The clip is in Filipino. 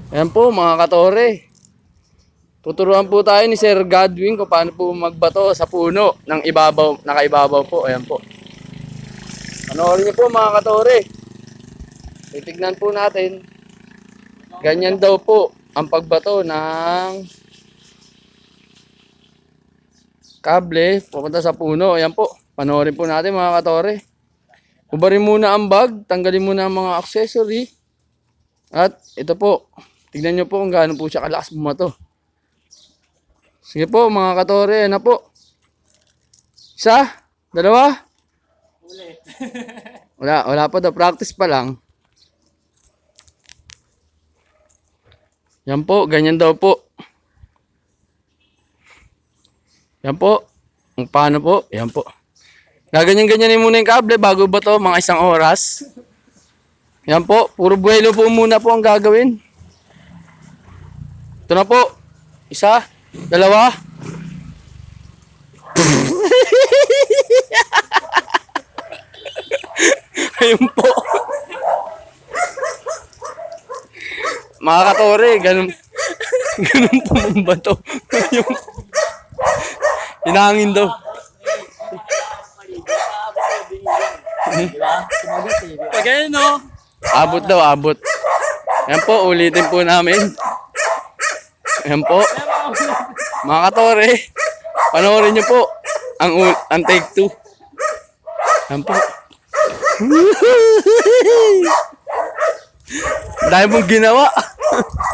Ayan po mga katore. Tuturuan po tayo ni Sir Godwin kung paano po magbato sa puno ng ibabaw, nakaibabaw po. Ayan po. Panoorin niyo po mga katore. Titignan po natin. Ganyan daw po ang pagbato ng kable pupunta sa puno. Ayan po. Panoorin po natin mga katore. Ubarin muna ang bag. Tanggalin muna ang mga accessory. At ito po. Tignan nyo po kung gaano po siya kalakas bumato. Sige po mga katore, ano po? Isa? Dalawa? Ulit. Wala pa daw. Practice pa lang. Yan po, ganyan daw po. Yan po. Kung paano po? Yan po. Gaganyan-ganyanin muna yung kable bago ba to mga 1 oras. Yan po, puro buwelo po muna po ang gagawin. Ito na po. Isa, dalawa. Ayun po. Mga katore, ganun po mong bato. Yung hinangin daw. Pag ganyan, no? Abot daw, abot. Yan po, ulitin po namin. Yan po. Mga katore, panoorin nyo po ang take 2. Yan po. Dahil mong ginawa.